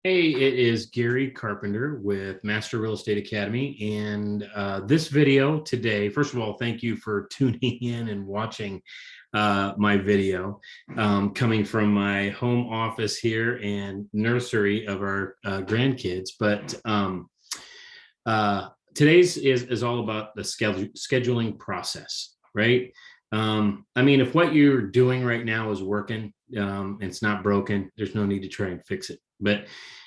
Hey, it is Gary Carpenter with Master Real Estate Academy. And this video today, first of all, thank you for tuning in and watching my video coming from my home office here and nursery of our grandkids. But today's is all about the scheduling process, right? I mean, if what you're doing right now is working, it's not broken, there's no need to try and fix it. But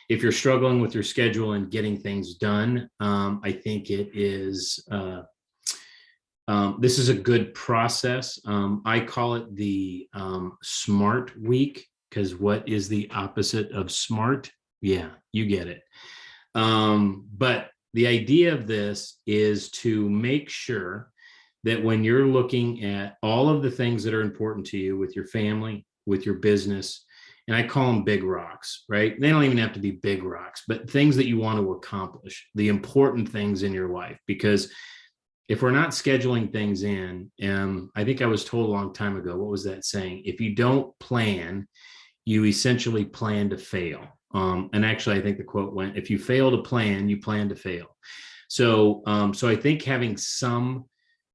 if you're struggling with your schedule and getting things done, I think this is a good process. I call it the SMART week, because what is the opposite of smart? Yeah, you get it. But the idea of this is to make sure that when you're looking at all of the things that are important to you with your family, with your business, and I call them big rocks, right? They don't even have to be big rocks, but things that you want to accomplish, the important things in your life. Because if we're not scheduling things in, I think I was told a long time ago, what was that saying? If you don't plan, you essentially plan to fail. And actually, I think the quote went, if you fail to plan, you plan to fail. So I think having some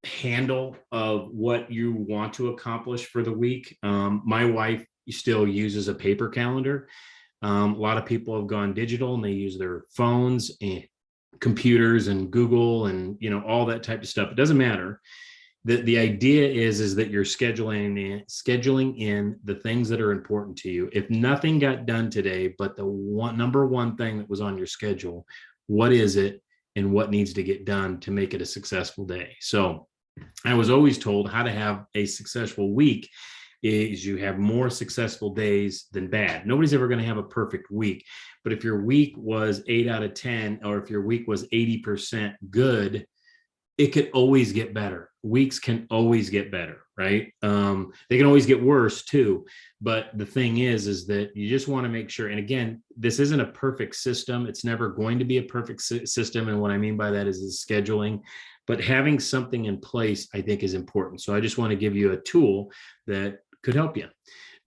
handle of what you want to accomplish for the week. My wife still uses a paper calendar. A lot of people have gone digital and they use their phones and computers and Google and all that type of stuff. It doesn't matter. The idea is that you're scheduling in the things that are important to you. If nothing got done today, but the number one thing that was on your schedule, what is it and what needs to get done to make it a successful day? So I was always told how to have a successful week is you have more successful days than bad. Nobody's ever going to have a perfect week. But if your week was 8 out of 10, or if your week was 80% good, it could always get better. Weeks can always get better, right? They can always get worse too. But the thing is that you just want to make sure. And again, this isn't a perfect system. It's never going to be a perfect system. And what I mean by that is scheduling. But having something in place, I think, is important. So I just want to give you a tool that could help you.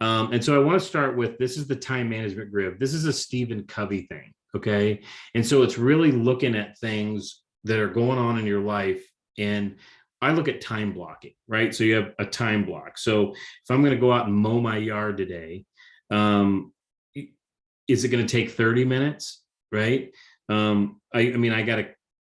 And so I want to start with, this is the time management grid. This is a Stephen Covey thing, okay? And so it's really looking at things that are going on in your life. And I look at time blocking, right? So you have a time block. So if I'm going to go out and mow my yard today, is it going to take 30 minutes, right? I mean, I got to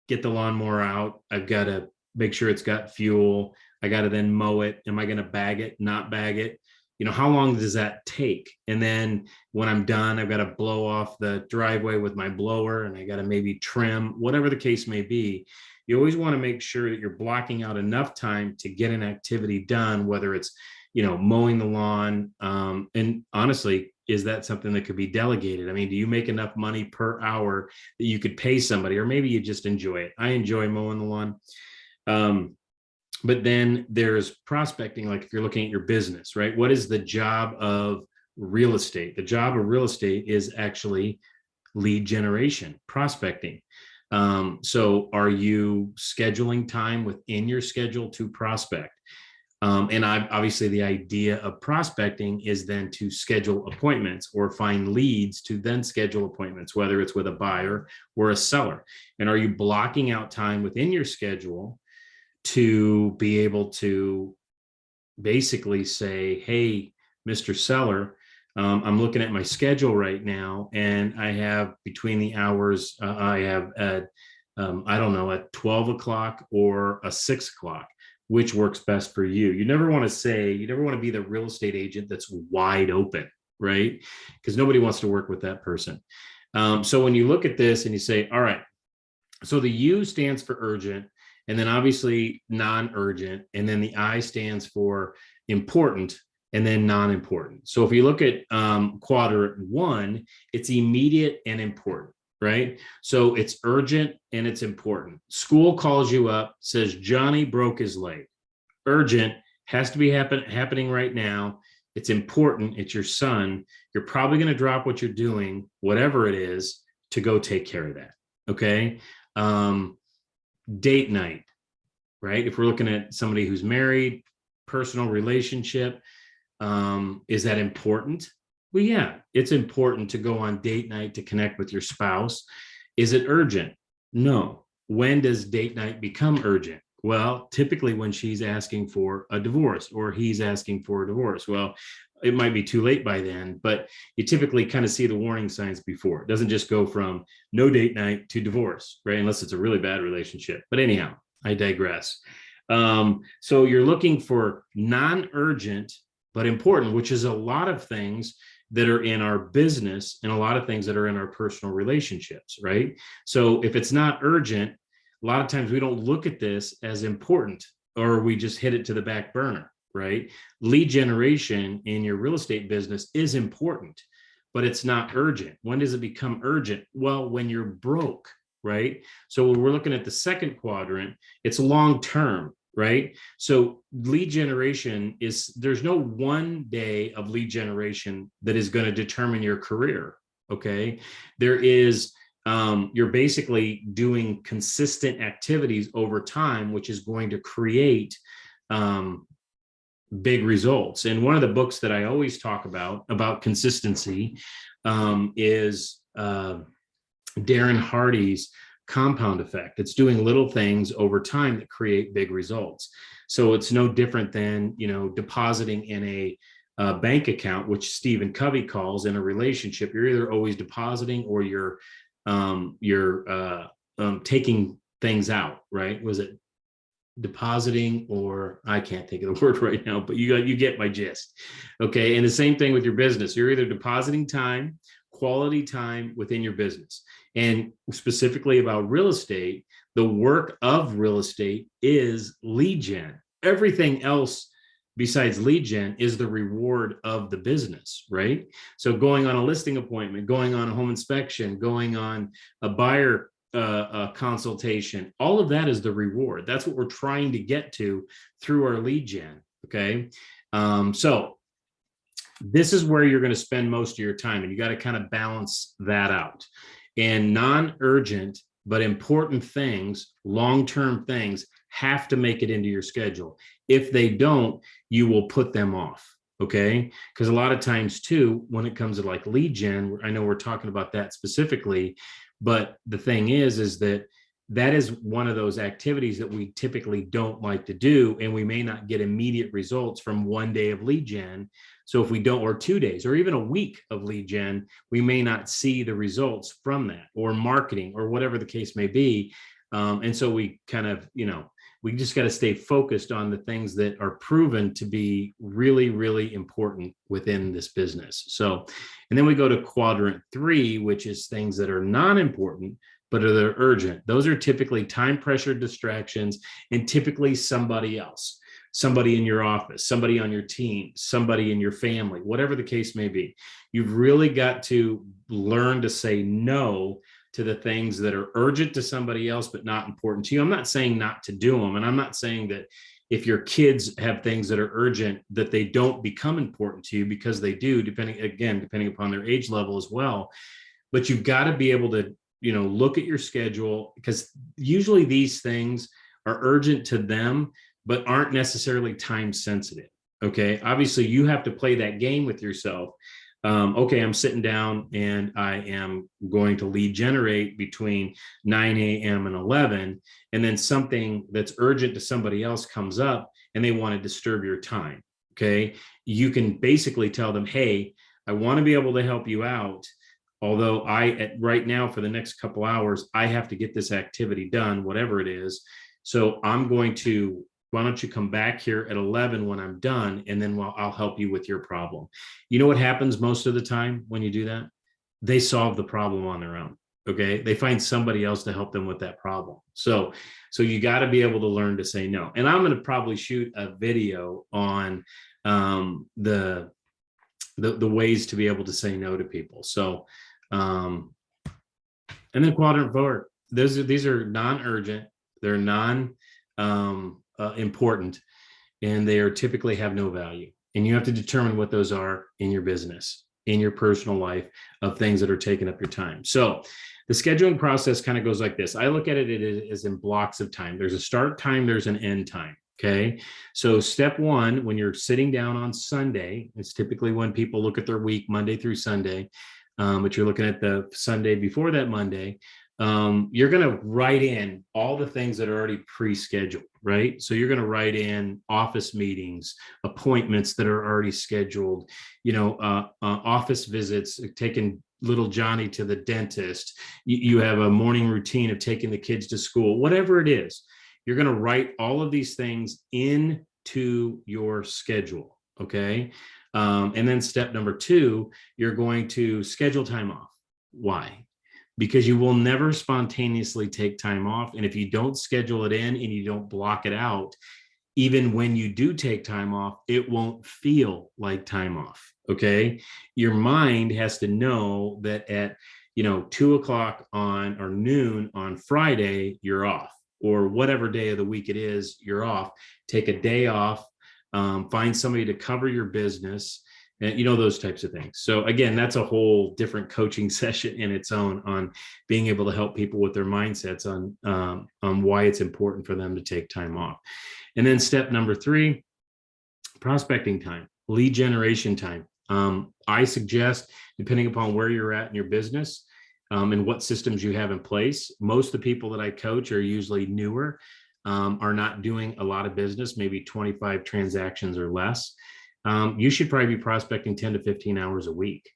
get the lawnmower out. I've got to make sure it's got fuel. I got to then mow it. Am I going to bag it, not bag it? How long does that take? And then when I'm done, I've got to blow off the driveway with my blower, and I got to maybe trim, whatever the case may be. You always want to make sure that you're blocking out enough time to get an activity done, whether it's, mowing the lawn. And honestly, is that something that could be delegated? I mean, do you make enough money per hour that you could pay somebody, or maybe you just enjoy it? I enjoy mowing the lawn. But then there's prospecting. Like if you're looking at your business, right? What is the job of real estate? The job of real estate is actually lead generation, prospecting. So are you scheduling time within your schedule to prospect? And obviously the idea of prospecting is then to schedule appointments or find leads to then schedule appointments, whether it's with a buyer or a seller. And are you blocking out time within your schedule to be able to basically say, hey, Mr. Seller, I'm looking at my schedule right now, and I have between the hours, I have at, I don't know, at 12 o'clock or a 6 o'clock, which works best for you. You never want to be the real estate agent that's wide open, right? Because nobody wants to work with that person. So when you look at this and you say, all right, so the U stands for urgent, and then obviously non-urgent, and then the I stands for important, and then non-important. So if you look at quadrant 1, it's immediate and important, right? So it's urgent and it's important. School calls you up, says Johnny broke his leg. Urgent, has to be happening right now. It's important. It's your son. You're probably going to drop what you're doing, whatever it is, to go take care of that. Okay. Date night, right? If we're looking at somebody who's married, personal relationship, is that important? Well, yeah, it's important to go on date night to connect with your spouse. Is it urgent? No. When does date night become urgent? Well, typically when she's asking for a divorce or he's asking for a divorce. Well, it might be too late by then, but you typically kind of see the warning signs before. It doesn't just go from no date night to divorce, right? Unless it's a really bad relationship. But anyhow, I digress. So you're looking for non-urgent but important, which is a lot of things that are in our business and a lot of things that are in our personal relationships, right? So if it's not urgent, a lot of times we don't look at this as important, or we just hit it to the back burner, right? Lead generation in your real estate business is important, but it's not urgent. When does it become urgent? Well, when you're broke, right? So when we're looking at the second quadrant, it's long term, right? So lead generation is, there's no one day of lead generation that is going to determine your career. Okay. There is, you're basically doing consistent activities over time, which is going to create big results. And one of the books that I always talk about consistency is Darren Hardy's Compound Effect. It's doing little things over time that create big results. So it's no different than, depositing in a bank account, which Stephen Covey calls in a relationship. You're either always depositing or you're taking things out, right? Was it depositing, or I can't think of the word right now, but you get my gist. Okay. And the same thing with your business. You're either depositing time, quality time within your business. And specifically about real estate, the work of real estate is lead gen. Everything else besides lead gen is the reward of the business, right? So going on a listing appointment, going on a home inspection, going on a buyer consultation, all of that is the reward. That's what we're trying to get to through our lead gen. Okay. So this is where you're going to spend most of your time, and you got to kind of balance that out. And non-urgent but important things, long-term things, have to make it into your schedule. If they don't, you will put them off. Okay. Because a lot of times too, when it comes to like lead gen, I know we're talking about that specifically, but the thing is that is one of those activities that we typically don't like to do. And we may not get immediate results from one day of lead gen. So if we don't, or 2 days, or even a week of lead gen, we may not see the results from that, or marketing, or whatever the case may be. And so we kind of, we just got to stay focused on the things that are proven to be really, really important within this business. So, and then we go to quadrant 3, which is things that are non-important, but are urgent. Those are typically time pressure distractions, and typically somebody else, somebody in your office, somebody on your team, somebody in your family, whatever the case may be. You've really got to learn to say no to the things that are urgent to somebody else, but not important to you. I'm not saying not to do them. And I'm not saying that if your kids have things that are urgent, that they don't become important to you, because they do, depending upon their age level as well. But you've got to be able to, look at your schedule, because usually these things are urgent to them, but aren't necessarily time sensitive. Okay. Obviously you have to play that game with yourself. Okay, I'm sitting down and I am going to lead generate between 9 a.m. and 11, and then something that's urgent to somebody else comes up and they want to disturb your time. Okay, you can basically tell them, hey, I want to be able to help you out. Although right now for the next couple hours, I have to get this activity done, whatever it is. So why don't you come back here at 11 when I'm done, and then I'll help you with your problem. You know what happens most of the time when you do that? They solve the problem on their own. Okay. They find somebody else to help them with that problem. So you got to be able to learn to say no. And I'm going to probably shoot a video on the ways to be able to say no to people. So, and then quadrant 4, these are non-urgent. They're important, and they are typically have no value. And you have to determine what those are in your business, in your personal life, of things that are taking up your time. So the scheduling process kind of goes like this. I look at it as in blocks of time. There's a start time, there's an end time. Okay. So step one, when you're sitting down on Sunday, it's typically when people look at their week, Monday through Sunday, but you're looking at the Sunday before that Monday, you're going to write in all the things that are already pre-scheduled, right? So you're going to write in office meetings, appointments that are already scheduled, office visits, taking little Johnny to the dentist. You have a morning routine of taking the kids to school, whatever it is. You're going to write all of these things into your schedule. Okay. And then step number two, you're going to schedule time off. Why? Because you will never spontaneously take time off. And if you don't schedule it in and you don't block it out, even when you do take time off, it won't feel like time off. Okay. Your mind has to know that at 2 o'clock on or noon on Friday, you're off, or whatever day of the week it is, you're off. Take a day off, find somebody to cover your business, and those types of things. So again, that's a whole different coaching session in its own on being able to help people with their mindsets on why it's important for them to take time off. And then step number three, prospecting time, lead generation time. I suggest, depending upon where you're at in your business and what systems you have in place, most of the people that I coach are usually newer, are not doing a lot of business, maybe 25 transactions or less. You should probably be prospecting 10 to 15 hours a week.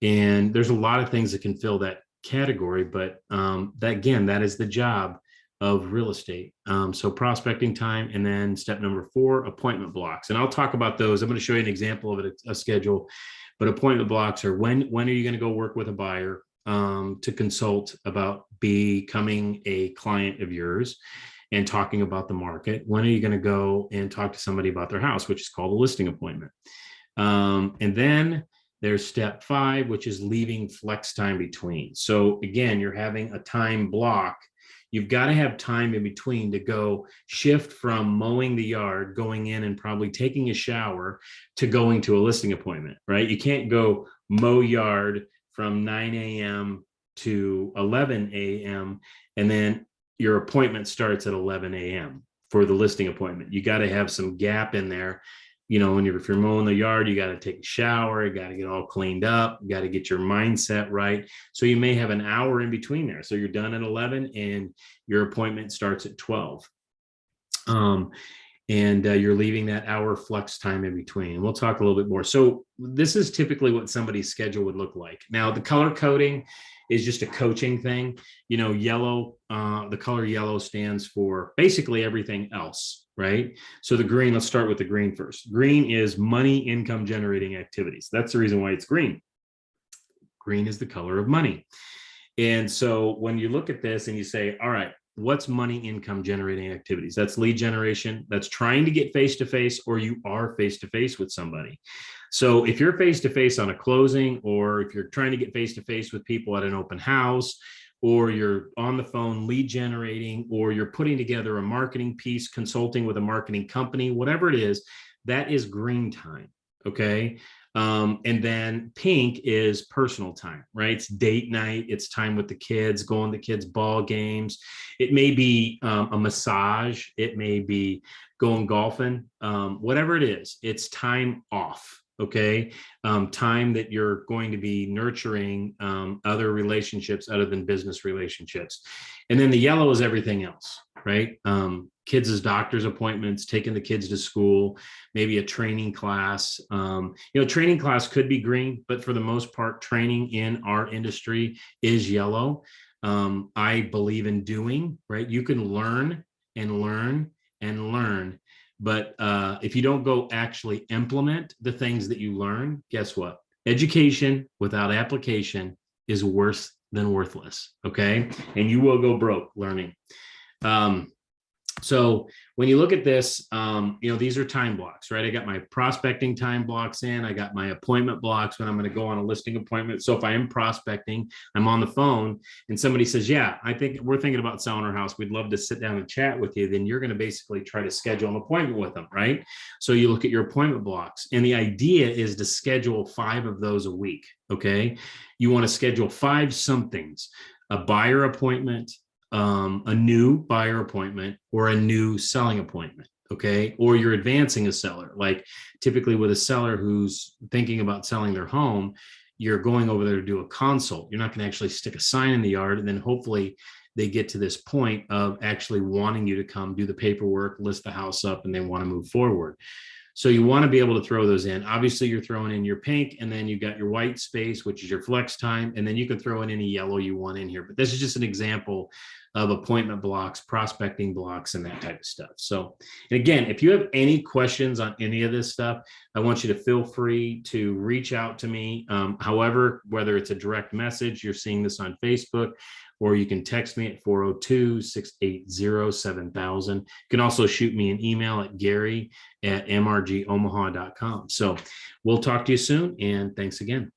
And there's a lot of things that can fill that category, but that is the job of real estate. So prospecting time, and then step number four, appointment blocks. And I'll talk about those. I'm going to show you an example of it, a schedule, but appointment blocks are when are you going to go work with a buyer to consult about becoming a client of yours and talking about the market? When are you going to go and talk to somebody about their house, which is called a listing appointment? And then there's step five, which is leaving flex time between. So again, you're having a time block. You've got to have time in between to go shift from mowing the yard, going in and probably taking a shower, to going to a listing appointment, right? You can't go mow yard from 9 a.m. to 11 a.m. and then your appointment starts at 11 a.m. for the listing appointment. You got to have some gap in there. If you're mowing the yard, you got to take a shower, you got to get all cleaned up, you got to get your mindset right. So you may have an hour in between there. So you're done at 11 and your appointment starts at 12. And you're leaving that hour flex time in between. We'll talk a little bit more. So this is typically what somebody's schedule would look like. Now, the color coding is just a coaching thing. Yellow, the color yellow stands for basically everything else, right? So the green, let's start with the green first. Green is money, income generating activities. That's the reason why it's green. Green is the color of money. And so when you look at this and you say, all right, what's money, income generating activities? That's lead generation. That's trying to get face-to-face, or you are face-to-face with somebody. So if you're face-to-face on a closing, or if you're trying to get face-to-face with people at an open house, or you're on the phone lead generating, or you're putting together a marketing piece, consulting with a marketing company, whatever it is, that is green time. Okay. And then pink is personal time, right? It's date night. It's time with the kids, going to kids' ball games. It may be a massage. It may be going golfing, whatever it is, it's time off. Okay. Time that you're going to be nurturing other relationships other than business relationships. And then the yellow is everything else, right? Kids' doctor's appointments, taking the kids to school, maybe a training class. Training class could be green, but for the most part, training in our industry is yellow. I believe in doing, right? You can learn and learn and learn, but if you don't go actually implement the things that you learn, guess what? Education without application is worse than worthless, okay? And you will go broke learning. So when you look at this, these are time blocks, right? I got my prospecting time blocks in. I got my appointment blocks when I'm going to go on a listing appointment. So if I am prospecting, I'm on the phone and somebody says, yeah, I think we're thinking about selling our house. We'd love to sit down and chat with you. Then you're going to basically try to schedule an appointment with them, right? So you look at your appointment blocks, and the idea is to schedule 5 of those a week, okay? You want to schedule 5 somethings: a buyer appointment, a new buyer appointment, or a new selling appointment. Okay. Or you're advancing a seller. Like typically with a seller who's thinking about selling their home, you're going over there to do a consult. You're not going to actually stick a sign in the yard. And then hopefully they get to this point of actually wanting you to come do the paperwork, list the house up, and they want to move forward. So you want to be able to throw those in. Obviously, you're throwing in your pink, and then you got your white space, which is your flex time, and then you can throw in any yellow you want in here. But this is just an example of appointment blocks, prospecting blocks, and that type of stuff. So, and again, if you have any questions on any of this stuff, I want you to feel free to reach out to me. However, whether it's a direct message, you're seeing this on Facebook, or you can text me at 402-680-7000. You can also shoot me an email at Gary at mrgomaha.com. So we'll talk to you soon, and thanks again.